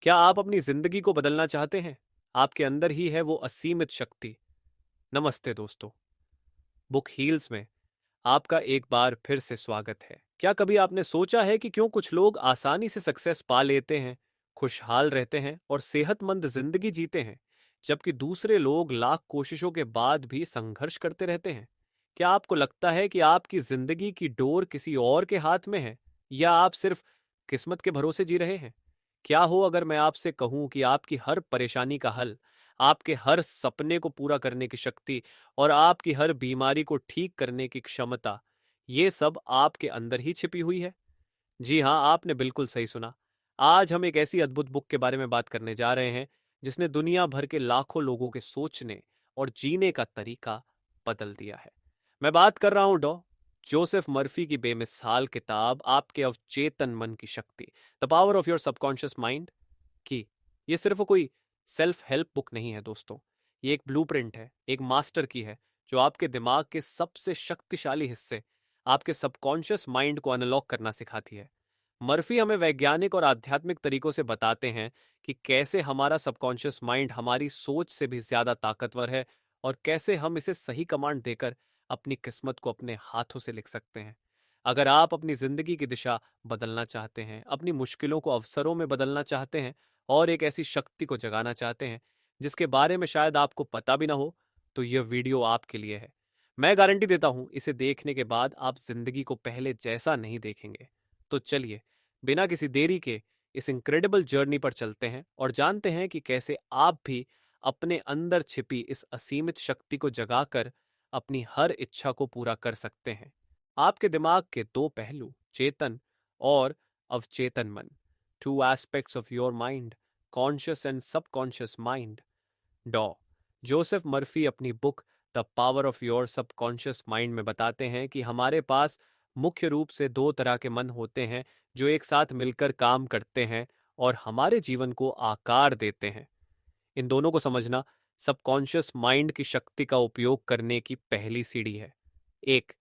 क्या आप अपनी जिंदगी को बदलना चाहते हैं? आपके अंदर ही है वो असीमित शक्ति। नमस्ते दोस्तों, बुक हील्स में आपका एक बार फिर से स्वागत है। क्या कभी आपने सोचा है कि क्यों कुछ लोग आसानी से सक्सेस पा लेते हैं, खुशहाल रहते हैं और सेहतमंद जिंदगी जीते हैं, जबकि दूसरे लोग लाख कोशिशों के बाद भी संघर्ष करते रहते हैं? क्या आपको लगता है कि आपकी जिंदगी की डोर किसी और के हाथ में है, या आप सिर्फ किस्मत के भरोसे जी रहे हैं? क्या हो अगर मैं आपसे कहूं कि आपकी हर परेशानी का हल, आपके हर सपने को पूरा करने की शक्ति और आपकी हर बीमारी को ठीक करने की क्षमता, ये सब आपके अंदर ही छिपी हुई है? जी हाँ, आपने बिल्कुल सही सुना। आज हम एक ऐसी अद्भुत बुक के बारे में बात करने जा रहे हैं जिसने दुनिया भर के लाखों लोगों के सोचने और जीने का तरीका बदल दिया है। मैं बात कर रहा हूं जोसेफ मर्फी की बेमिसाल किताब आपके अवचेतन मन की शक्ति, the power of your subconscious mind की। ये सिर्फ कोई सेल्फ हेल्प बुक नहीं है दोस्तों, ये एक ब्लूप्रिंट है, एक मास्टर की है, जो आपके दिमाग के सबसे शक्तिशाली हिस्से, आपके सबकॉन्शियस माइंड को अनलॉक करना सिखाती है। मर्फी हमें वैज्ञानिक और आध्यात्मिक तरीकों से बताते हैं कि कैसे हमारा सबकॉन्शियस माइंड हमारी सोच से भी ज्यादा ताकतवर है, और कैसे हम इसे सही कमांड देकर अपनी किस्मत को अपने हाथों से लिख सकते हैं। अगर आप अपनी जिंदगी की दिशा बदलना चाहते हैं, अपनी मुश्किलों को अवसरों में बदलना चाहते हैं और एक ऐसी शक्ति को जगाना चाहते हैं जिसके बारे में शायद आपको पता भी ना हो, तो यह वीडियो आपके लिए है। मैं गारंटी देता हूं, इसे देखने के बाद आप जिंदगी को पहले जैसा नहीं देखेंगे। तो चलिए, बिना किसी देरी के इस इनक्रेडिबल जर्नी पर चलते हैं और जानते हैं कि कैसे आप भी अपने अंदर छिपी इस असीमित शक्ति को जगाकर अपनी हर इच्छा को पूरा कर सकते हैं। आपके दिमाग के दो पहलू, चेतन और अवचेतन मन, two aspects of your mind, conscious and subconscious mind. डॉ जोसेफ मर्फी अपनी book the power of your subconscious mind में बताते हैं कि हमारे पास मुख्य रूप से दो तरह के मन होते हैं जो एक साथ मिलकर काम करते हैं और हमारे जीवन को आकार देते हैं। इन दोनों को समझना सबकॉन्शियस माइंड की शक्ति का उपयोग करने की पहली सीढ़ी है। एक,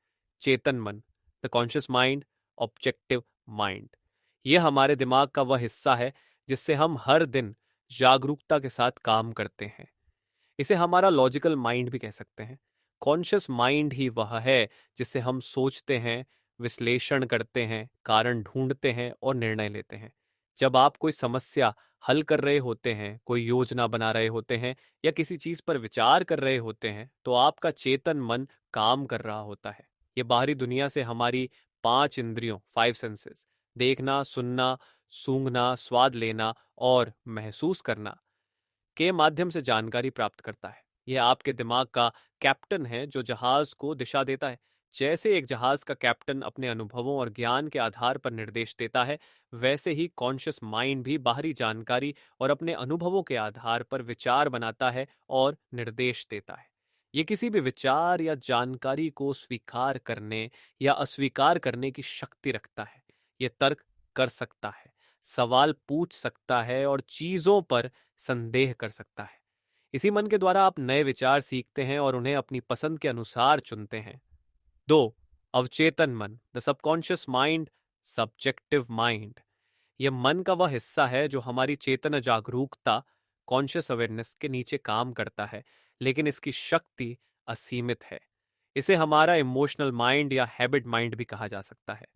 चेतन मन, the conscious mind, objective mind. यह हमारे दिमाग का वह हिस्सा है जिससे हम हर दिन जागरूकता के साथ काम करते हैं। इसे हमारा लॉजिकल माइंड भी कह सकते हैं। कॉन्शियस माइंड ही वह है जिससे हम सोचते हैं, विश्लेषण करते हैं, कारण ढूंढते हैं और निर्णय लेते हैं। जब आप कोई समस्या हल कर रहे होते हैं, कोई योजना बना रहे होते हैं या किसी चीज पर विचार कर रहे होते हैं, तो आपका चेतन मन काम कर रहा होता है। ये बाहरी दुनिया से हमारी पांच इंद्रियों, फाइव सेंसेस, देखना, सुनना, सूंघना, स्वाद लेना और महसूस करना के माध्यम से जानकारी प्राप्त करता है। यह आपके दिमाग का कैप्टन है जो जहाज को दिशा देता है। जैसे एक जहाज का कैप्टन अपने अनुभवों और ज्ञान के आधार पर निर्देश देता है, वैसे ही कॉन्शियस माइंड भी बाहरी जानकारी और अपने अनुभवों के आधार पर विचार बनाता है और निर्देश देता है। ये किसी भी विचार या जानकारी को स्वीकार करने या अस्वीकार करने की शक्ति रखता है। ये तर्क कर सकता है, सवाल पूछ सकता है और चीजों पर संदेह कर सकता है। इसी मन के द्वारा आप नए विचार सीखते हैं और उन्हें अपनी पसंद के अनुसार चुनते हैं। दो, अवचेतन मन, the subconscious mind, subjective mind. यह मन का वह हिस्सा है जो हमारी चेतन जागरूकता, कॉन्शियस अवेयरनेस के नीचे काम करता है, लेकिन इसकी शक्ति असीमित है। इसे हमारा इमोशनल माइंड या हैबिट माइंड भी कहा जा सकता है।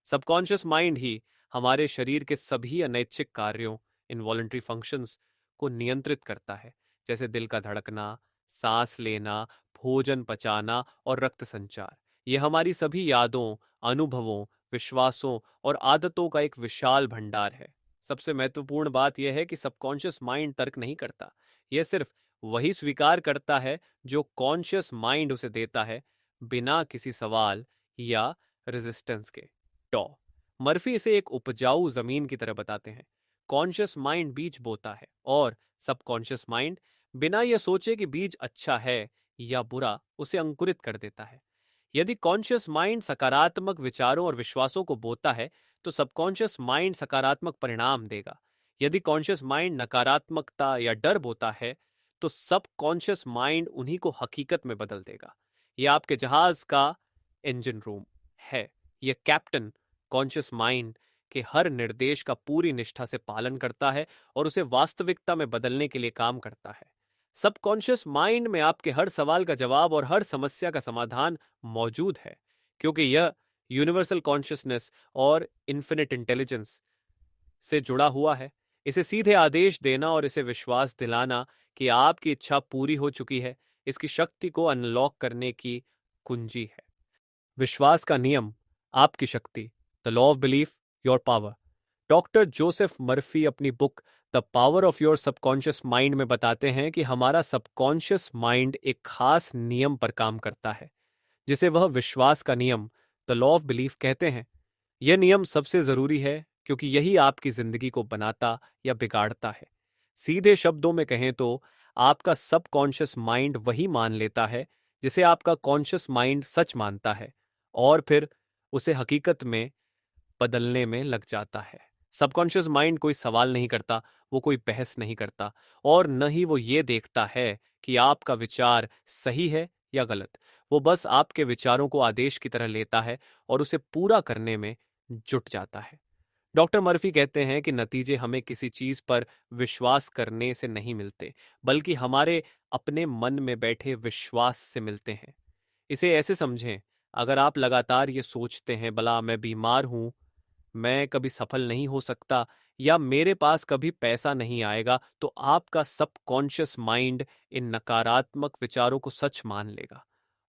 सबकॉन्शियस माइंड ही हमारे शरीर के सभी अनैच्छिक कार्यों, इनवॉलंटरी फंक्शंस को नियंत्रित करता है, जैसे दिल का धड़कना, सांस लेना, भोजन पचाना और रक्त संचार। यह हमारी सभी यादों, अनुभवों, विश्वासों और आदतों का एक विशाल भंडार है। सबसे महत्वपूर्ण बात यह है कि सबकॉन्शियस माइंड तर्क नहीं करता। यह सिर्फ वही स्वीकार करता है जो कॉन्शियस माइंड उसे देता है, बिना किसी सवाल या रेजिस्टेंस के। टॉ मर्फी इसे एक उपजाऊ जमीन की तरह बताते हैं। कॉन्शियस माइंड बीज बोता है और सबकॉन्शियस माइंड बिना यह सोचे कि बीज अच्छा है या बुरा, उसे अंकुरित कर देता है। यदि कॉन्शियस माइंड सकारात्मक विचारों और विश्वासों को बोता है, तो सबकॉन्शियस माइंड सकारात्मक परिणाम देगा। यदि कॉन्शियस माइंड नकारात्मकता या डर बोता है, तो सबकॉन्शियस माइंड उन्हीं को हकीकत में बदल देगा। यह आपके जहाज का इंजन रूम है। यह कैप्टन, कॉन्शियस माइंड, कि हर निर्देश का पूरी निष्ठा से पालन करता है और उसे वास्तविकता में बदलने के लिए काम करता है। सबकॉन्शियस माइंड में आपके हर सवाल का जवाब और हर समस्या का समाधान मौजूद है, क्योंकि यह यूनिवर्सल कॉन्शियसनेस और इन्फिनिट इंटेलिजेंस से जुड़ा हुआ है। इसे सीधे आदेश देना और इसे विश्वास दिलाना कि आपकी इच्छा पूरी हो चुकी है, इसकी शक्ति को अनलॉक करने की कुंजी है। विश्वास का नियम, आपकी शक्ति, the law of belief, your power. Doctor Joseph Murphy अपनी book the power of your subconscious mind में बताते हैं कि हमारा सबकॉन्शियस माइंड एक खास नियम पर काम करता है, जिसे वह विश्वास का नियम, द लॉ ऑफ बिलीफ कहते हैं। यह नियम सबसे जरूरी है क्योंकि यही आपकी जिंदगी को बनाता या बिगाड़ता है। सीधे शब्दों में कहें तो आपका सबकॉन्शियस माइंड वही मान लेता है जिसे आपका कॉन्शियस माइंड सच मानता है, और फिर उसे हकीकत में बदलने में लग जाता है। सबकॉन्शियस माइंड कोई सवाल नहीं करता, वो कोई बहस नहीं करता, और न ही वो ये देखता है कि आपका विचार सही है या गलत। वो बस आपके विचारों को आदेश की तरह लेता है और उसे पूरा करने में जुट जाता है। डॉक्टर मर्फी कहते हैं कि नतीजे हमें किसी चीज पर विश्वास करने से नहीं मिलते, बल्कि हमारे अपने मन में बैठे विश्वास से मिलते हैं। इसे ऐसे समझें, अगर आप लगातार ये सोचते हैं, भला मैं बीमार हूं, मैं कभी सफल नहीं हो सकता, या मेरे पास कभी पैसा नहीं आएगा, तो आपका सबकॉन्शियस माइंड इन नकारात्मक विचारों को सच मान लेगा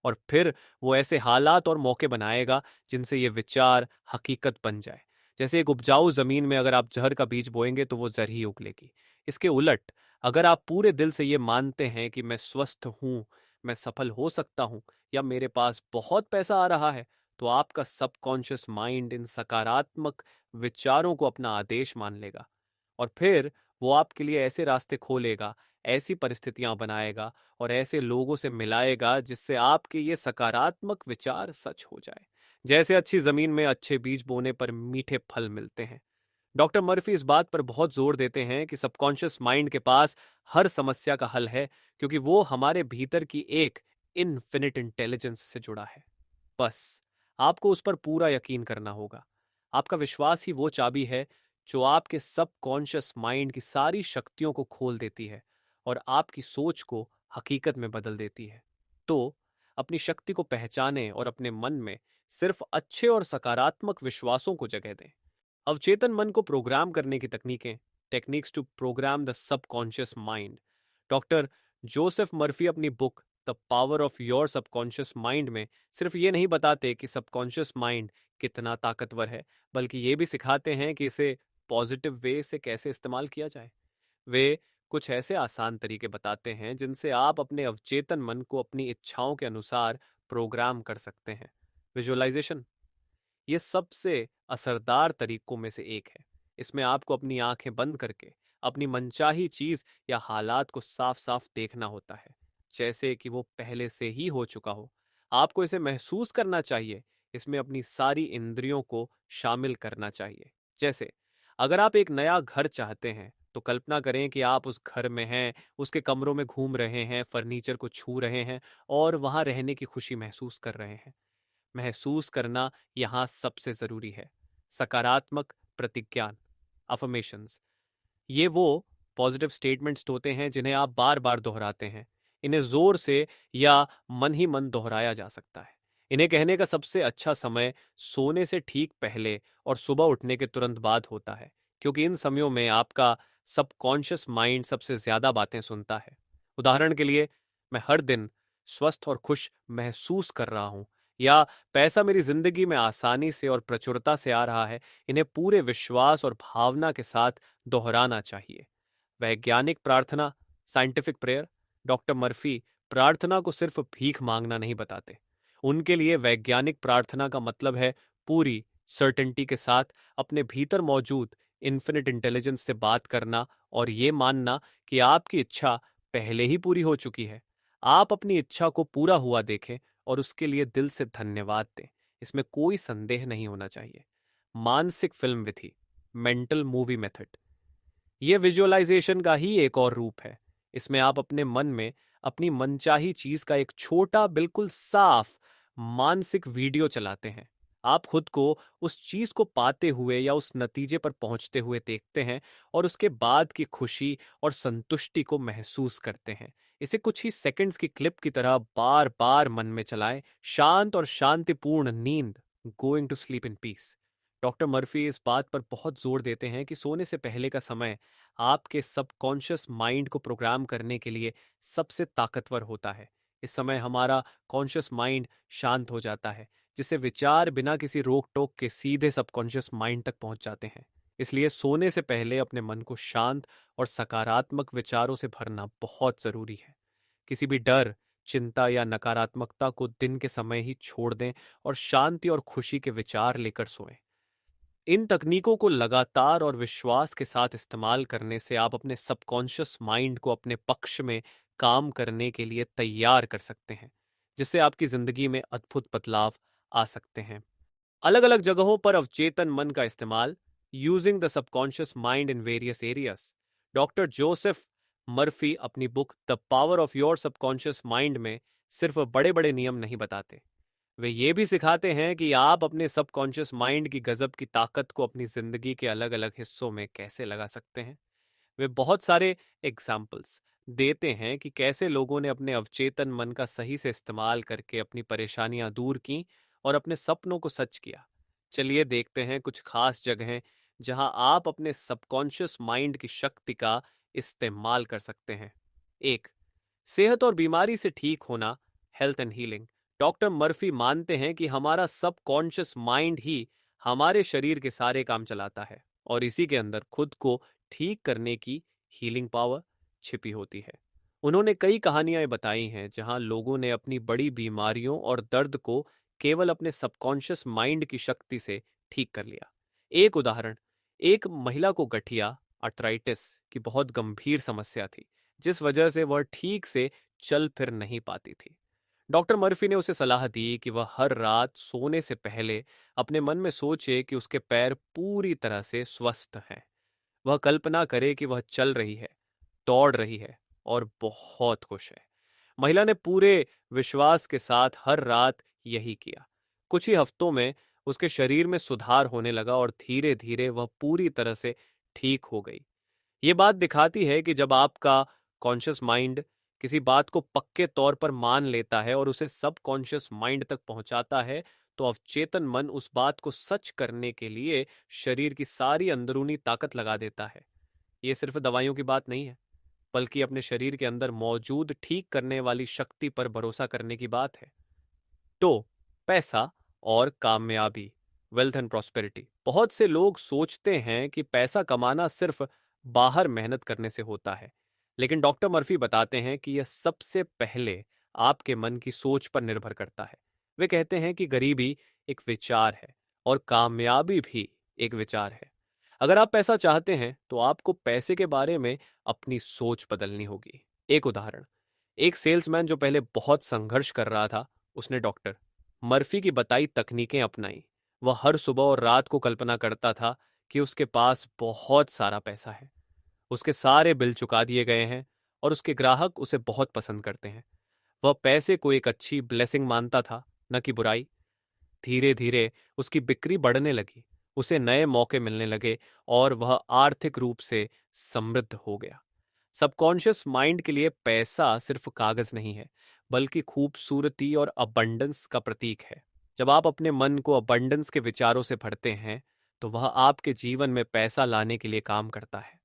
और फिर वो ऐसे हालात और मौके बनाएगा जिनसे ये विचार हकीकत बन जाए। जैसे एक उपजाऊ जमीन में अगर आप जहर का बीज बोएंगे तो वो जर ही उगलेगी। इसके उलट, अगर आप पूरे दिल से ये मानते हैं कि मैं स्वस्थ हूं, मैं सफल हो सकता हूं, या मेरे पास बहुत पैसा आ रहा है, तो आपका सबकॉन्शियस माइंड इन सकारात्मक विचारों को अपना आदेश मान लेगा और फिर वो आपके लिए ऐसे रास्ते खोलेगा, ऐसी परिस्थितियां बनाएगा और ऐसे लोगों से मिलाएगा जिससे आपके ये सकारात्मक विचार सच हो जाए। जैसे अच्छी जमीन में अच्छे बीज बोने पर मीठे फल मिलते हैं। डॉक्टर मर्फी इस बात पर बहुत जोर देते हैं कि सबकॉन्शियस माइंड के पास हर समस्या का हल है, क्योंकि वो हमारे भीतर की एक इनफिनिट इंटेलिजेंस से जुड़ा है। बस आपको उस पर पूरा यकीन करना होगा। आपका विश्वास ही वो चाबी है जो आपके सबकॉन्शियस माइंड की सारी शक्तियों को खोल देती है और आपकी सोच को हकीकत में बदल देती है। तो अपनी शक्ति को पहचानें और अपने मन में सिर्फ अच्छे और सकारात्मक विश्वासों को जगह दें। अवचेतन मन को प्रोग्राम करने की तकनीकें, techniques to program the subconscious mind. Doctor Joseph Murphy अपनी book the power of your subconscious mind में सिर्फ ये नहीं बताते कि सबकॉन्शियस माइंड कितना ताकतवर है, बल्कि ये भी सिखाते हैं कि इसे पॉजिटिव वे से कैसे इस्तेमाल किया जाए। वे कुछ ऐसे आसान तरीके बताते हैं जिनसे आप अपने अवचेतन मन को अपनी इच्छाओं के अनुसार प्रोग्राम कर सकते हैं। विजुअलाइजेशन ये सबसे असरदार तरीकों में से एक है। इसमें आपको अपनी आंखें बंद करके अपनी मनचाही चीज या हालात को साफ साफ देखना होता है, जैसे कि वो पहले से ही हो चुका हो। आपको इसे महसूस करना चाहिए, इसमें अपनी सारी इंद्रियों को शामिल करना चाहिए। जैसे अगर आप एक नया घर चाहते हैं तो कल्पना करें कि आप उस घर में हैं, उसके कमरों में घूम रहे हैं, फर्नीचर को छू रहे हैं और वहां रहने की खुशी महसूस कर रहे हैं। महसूस करना यहां सबसे जरूरी है। सकारात्मक प्रतिज्ञान, अफर्मेशंस, ये वो पॉजिटिव स्टेटमेंट्स होते हैं जिन्हें आप बार बार दोहराते हैं। इन्हें जोर से या मन ही मन दोहराया जा सकता है। इन्हें कहने का सबसे अच्छा समय सोने से ठीक पहले और सुबह उठने के तुरंत बाद होता है, क्योंकि इन समयों में आपका सबकॉन्शियस माइंड सबसे ज्यादा बातें सुनता है। उदाहरण के लिए, मैं हर दिन स्वस्थ और खुश महसूस कर रहा हूं, या पैसा मेरी जिंदगी में आसानी से और प्रचुरता से आ रहा है। इन्हें पूरे विश्वास और भावना के साथ दोहराना चाहिए। वैज्ञानिक प्रार्थना, साइंटिफिक प्रेयर। डॉक्टर मर्फी प्रार्थना को सिर्फ भीख मांगना नहीं बताते। उनके लिए वैज्ञानिक प्रार्थना का मतलब है पूरी सर्टेनिटी के साथ अपने भीतर मौजूद इन्फिनिट इंटेलिजेंस से बात करना और ये मानना कि आपकी इच्छा पहले ही पूरी हो चुकी है। आप अपनी इच्छा को पूरा हुआ देखें और उसके लिए दिल से धन्यवाद दें। इसमें कोई संदेह नहीं होना चाहिए। मानसिक फिल्म विधि, मेंटल मूवी मेथड, ये विजुअलाइजेशन का ही एक और रूप है। इसमें आप अपने मन में अपनी मनचाही चीज का एक छोटा, बिल्कुल साफ मानसिक वीडियो चलाते हैं। आप खुद को उस चीज को पाते हुए या उस नतीजे पर पहुंचते हुए देखते हैं और उसके बाद की खुशी और संतुष्टि को महसूस करते हैं। इसे कुछ ही सेकंड्स की क्लिप की तरह बार बार मन में चलाएं। शांत और शांतिपूर्ण नींद, going to sleep in peace. Doctor Murphy इस बात पर बहुत जोर देते हैं कि सोने से पहले का समय आपके सबकॉन्शियस माइंड को प्रोग्राम करने के लिए सबसे ताकतवर होता है। इस समय हमारा कॉन्शियस माइंड शांत हो जाता है, जिससे विचार बिना किसी रोक टोक के सीधे सबकॉन्शियस माइंड तक पहुंच जाते हैं। इसलिए सोने से पहले अपने मन को शांत और सकारात्मक विचारों से भरना बहुत जरूरी है। किसी भी डर, चिंता या नकारात्मकता को दिन के समय ही छोड़ दें और शांति और खुशी के विचार लेकर सोएं। इन तकनीकों को लगातार और विश्वास के साथ इस्तेमाल करने से आप अपने सबकॉन्शियस माइंड को अपने पक्ष में काम करने के लिए तैयार कर सकते हैं, जिससे आपकी जिंदगी में अद्भुत बदलाव आ सकते हैं। अलग अलग जगहों पर अवचेतन मन का इस्तेमाल, using the subconscious mind in various areas. Doctor Joseph Murphy अपनी book the power of your subconscious mind में सिर्फ बड़े बड़े नियम नहीं बताते, वे ये भी सिखाते हैं कि आप अपने सबकॉन्शियस माइंड की गजब की ताकत को अपनी जिंदगी के अलग अलग हिस्सों में कैसे लगा सकते हैं। वे बहुत सारे एग्जाम्पल्स देते हैं कि कैसे लोगों ने अपने अवचेतन मन का सही से इस्तेमाल करके अपनी परेशानियां दूर की और अपने सपनों को सच किया। चलिए देखते हैं कुछ खास जगहें जहां आप अपने सबकॉन्शियस माइंड की शक्ति का इस्तेमाल कर सकते हैं। एक, सेहत और बीमारी से ठीक होना, health and healing. Doctor Murphy मानते हैं कि हमारा सबकॉन्शियस माइंड ही हमारे शरीर के सारे काम चलाता है और इसी के अंदर खुद को ठीक करने की हीलिंग पावर छिपी होती है। उन्होंने कई कहानियां बताई हैं जहां लोगों ने अपनी बड़ी बीमारियों और दर्द को केवल अपने सबकॉन्शियस माइंड की शक्ति से ठीक कर लिया। एक उदाहरण, एक महिला को गठिया अर्थराइटिस की बहुत गंभीर समस्या थी, जिस वजह से वह ठीक से चल फिर नहीं पाती थी। डॉक्टर मर्फी ने उसे सलाह दी कि वह हर रात सोने से पहले अपने मन में सोचे कि उसके पैर पूरी तरह से स्वस्थ हैं। वह कल्पना करे कि वह चल रही है, दौड़ रही है और बहुत खुश है। महिला ने पूरे विश्वास के साथ हर रात यही किया। कुछ ही हफ्तों में उसके शरीर में सुधार होने लगा और धीरे धीरे वह पूरी तरह से ठीक हो गई। ये बात दिखाती है कि जब आपका कॉन्शियस माइंड किसी बात को पक्के तौर पर मान लेता है और उसे सब कॉन्शियस माइंड तक पहुंचाता है, तो अवचेतन मन उस बात को सच करने के लिए शरीर की सारी अंदरूनी ताकत लगा देता है। ये सिर्फ दवाइयों की बात नहीं है, बल्कि अपने शरीर के अंदर मौजूद ठीक करने वाली शक्ति पर भरोसा करने की बात है। तो पैसा और कामयाबी, वेल्थ एंड प्रॉस्पेरिटी। बहुत से लोग सोचते हैं कि पैसा कमाना सिर्फ बाहर मेहनत करने से होता है, लेकिन डॉक्टर मर्फी बताते हैं कि यह सबसे पहले आपके मन की सोच पर निर्भर करता है। वे कहते हैं कि गरीबी एक विचार है और कामयाबी भी एक विचार है। अगर आप पैसा चाहते हैं तो आपको पैसे के बारे में अपनी सोच बदलनी होगी। एक उदाहरण, एक सेल्समैन जो पहले बहुत संघर्ष कर रहा था, उसने डॉक्टर मर्फी की बताई तकनीकें अपनाई। वह हर सुबह और रात को कल्पना करता था कि उसके पास बहुत सारा पैसा है, उसके सारे बिल चुका दिए गए हैं और उसके ग्राहक उसे बहुत पसंद करते हैं। वह पैसे को एक अच्छी ब्लेसिंग मानता था, न कि बुराई। धीरे धीरे उसकी बिक्री बढ़ने लगी, उसे नए मौके मिलने लगे और वह आर्थिक रूप से समृद्ध हो गया। सबकॉन्शियस माइंड के लिए पैसा सिर्फ कागज नहीं है, बल्कि खूबसूरती और अबंडेंस का प्रतीक है। जब आप अपने मन को अबंडेंस के विचारों से भरते हैं, तो वह आपके जीवन में पैसा लाने के लिए काम करता है।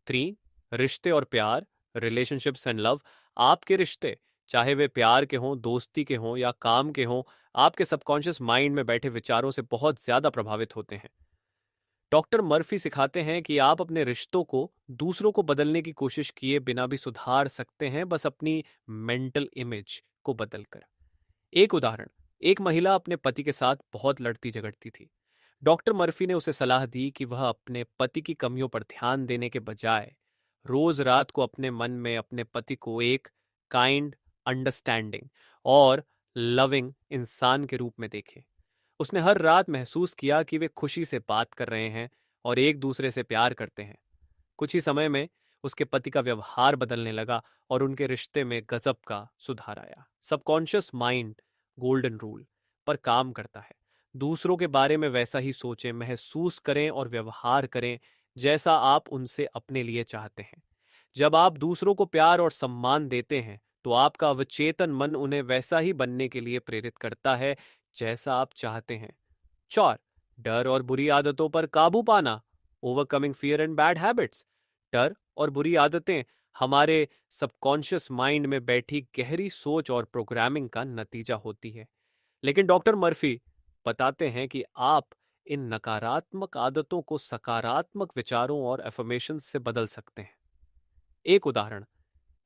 3, रिश्ते और प्यार, रिलेशनशिप्स एंड लव। आपके रिश्ते, चाहे वे प्यार के हों, दोस्ती के हों या काम के हों, आपके सबकॉन्शियस माइंड में बैठे विचारों से बहुत ज्यादा प्रभावित होते हैं। डॉक्टर मर्फी सिखाते हैं कि आप अपने रिश्तों को दूसरों को बदलने की कोशिश किए बिना भी सुधार सकते हैं, बस अपनी मेंटल इमेज को बदलकर। एक उदाहरण, एक महिला अपने पति के साथ बहुत लड़ती झगड़ती थी। डॉक्टर मर्फी ने उसे सलाह दी कि वह अपने पति की कमियों पर ध्यान देने के बजाय रोज रात को अपने मन में अपने पति को एक काइंड, अंडरस्टैंडिंग और लविंग इंसान के रूप में देखे। उसने हर रात महसूस किया कि वे खुशी से बात कर रहे हैं और एक दूसरे से प्यार करते हैं। कुछ ही समय में उसके पति का व्यवहार बदलने लगा और उनके रिश्ते में गजब का सुधार आया। सबकॉन्शियस माइंड गोल्डन रूल पर काम करता है। दूसरों के बारे में वैसा ही सोचें, महसूस करें और व्यवहार करें जैसा आप उनसे अपने लिए चाहते हैं। जब आप दूसरों को प्यार और सम्मान देते हैं, तो आपका अवचेतन मन उन्हें वैसा ही बनने के लिए प्रेरित करता है जैसा आप चाहते हैं। 4. डर और बुरी आदतों पर काबू पाना। Overcoming fear and bad habits. डर और बुरी आदतें हमारे सबकॉन्शियस माइंड में बैठी गहरी सोच और प्रोग्रामिंग का नतीजा होती है। लेकिन डॉक्टर मर्फी बताते हैं कि आप इन नकारात्मक आदतों को सकारात्मक विचारों और एफर्मेशन से बदल सकते हैं। एक उदाहरण,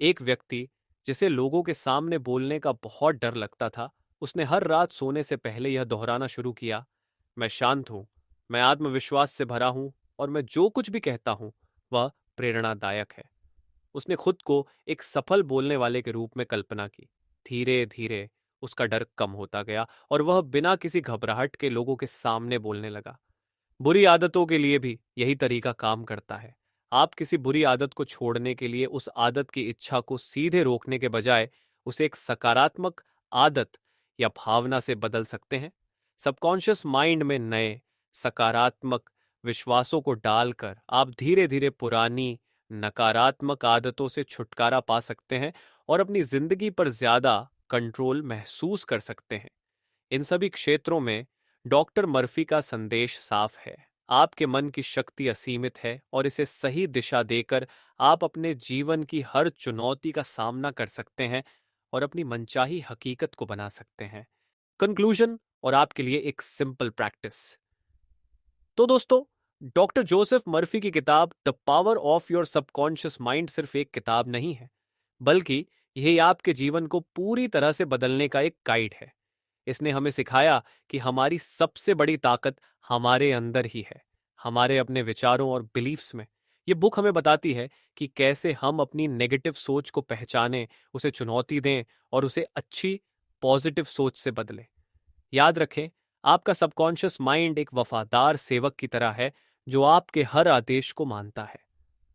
एक व्यक्ति जिसे लोगों के सामने बोलने का बहुत डर लगता था, उसने हर रात सोने से पहले यह दोहराना शुरू किया, मैं शांत हूं, मैं आत्मविश्वास से भरा हूं और मैं जो कुछ भी कहता हूं वह प्रेरणादायक है। उसने खुद को एक सफल बोलने वाले के रूप में कल्पना की। धीरे धीरे उसका डर कम होता गया और वह बिना किसी घबराहट के लोगों के सामने बोलने लगा। बुरी आदतों के लिए भी यही तरीका काम करता है। आप किसी बुरी आदत को छोड़ने के लिए उस आदत की इच्छा को सीधे रोकने के बजाय उसे एक सकारात्मक आदत या भावना से बदल सकते हैं। सबकॉन्शियस माइंड में नए सकारात्मक विश्वासों को डालकर आप धीरे धीरे पुरानी नकारात्मक आदतों से छुटकारा पा सकते हैं और अपनी जिंदगी पर ज्यादा कंट्रोल महसूस कर सकते हैं। इन सभी क्षेत्रों में डॉक्टर मर्फी का संदेश साफ है। आपके मन की शक्ति असीमित है और इसे सही दिशा देकर आप अपने जीवन की हर चुनौती का सामना कर सकते हैं और अपनी मनचाही हकीकत को बना सकते हैं। कंक्लूजन और आपके लिए एक सिंपल प्रैक्टिस। तो दोस्तों, डॉक्टर जोसेफ मर्फी की किताब the power of your subconscious mind सिर्फ एक किताब नहीं है, बल्कि यह आपके जीवन को पूरी तरह से बदलने का एक गाइड है। इसने हमें सिखाया कि हमारी सबसे बड़ी ताकत हमारे अंदर ही है, हमारे अपने विचारों और बिलीफ्स में। ये बुक हमें बताती है कि कैसे हम अपनी नेगेटिव सोच को पहचानें, उसे चुनौती दें और उसे अच्छी पॉजिटिव सोच से बदलें। याद रखें, आपका सबकॉन्शियस माइंड एक वफादार सेवक की तरह है जो आपके हर आदेश को मानता है।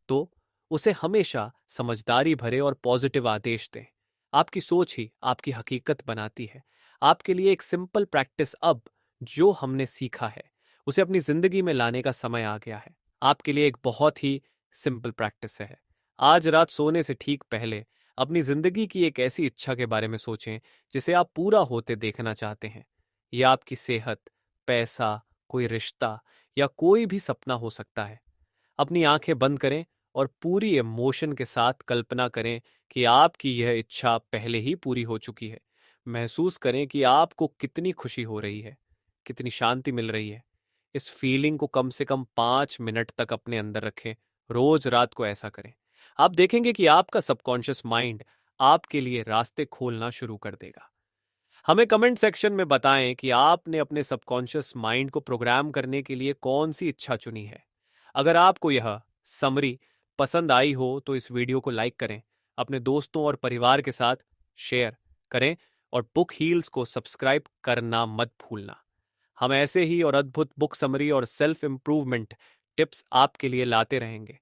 तो उसे हमेशा समझदारी भरे और पॉजिटिव आदेश दें। आपकी सोच ही आपकी हकीकत बनाती है। आपके लिए एक सिंपल प्रैक्टिस अब जो हमने सीखा है उसे अपनी जिंदगी में लाने का समय आ गया है। आपके लिए एक बहुत ही सिंपल प्रैक्टिस है। आज रात सोने से ठीक पहले अपनी जिंदगी की एक ऐसी इच्छा के बारे में सोचें जिसे आप पूरा होते देखना चाहते हैं। यह आपकी सेहत, पैसा, कोई रिश्ता या कोई भी सपना हो सकता है। अपनी आंखें बंद करें और पूरी इमोशन के साथ कल्पना करें कि आपकी यह इच्छा पहले ही पूरी हो चुकी है। महसूस करें कि आपको कितनी खुशी हो रही है, कितनी शांति मिल रही है। इस फीलिंग को कम से कम 5 मिनट तक अपने अंदर रखें। रोज रात को ऐसा करें। आप देखेंगे कि आपका सबकॉन्शियस माइंड आपके लिए रास्ते खोलना शुरू कर देगा। हमें कमेंट सेक्शन में बताएं कि आपने अपने सबकॉन्शियस माइंड को प्रोग्राम करने के लिए कौन सी इच्छा चुनी है। अगर आपको यह समरी पसंद आई हो तो इस वीडियो को लाइक करें, अपने दोस्तों और परिवार के साथ शेयर करें और बुक हील्स को सब्सक्राइब करना मत भूलना। हम ऐसे ही और अद्भुत बुक समरी और सेल्फ इंप्रूवमेंट टिप्स आपके लिए लाते रहेंगे।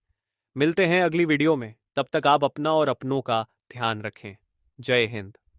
मिलते हैं अगली वीडियो में। तब तक आप अपना और अपनों का ध्यान रखें। जय हिंद।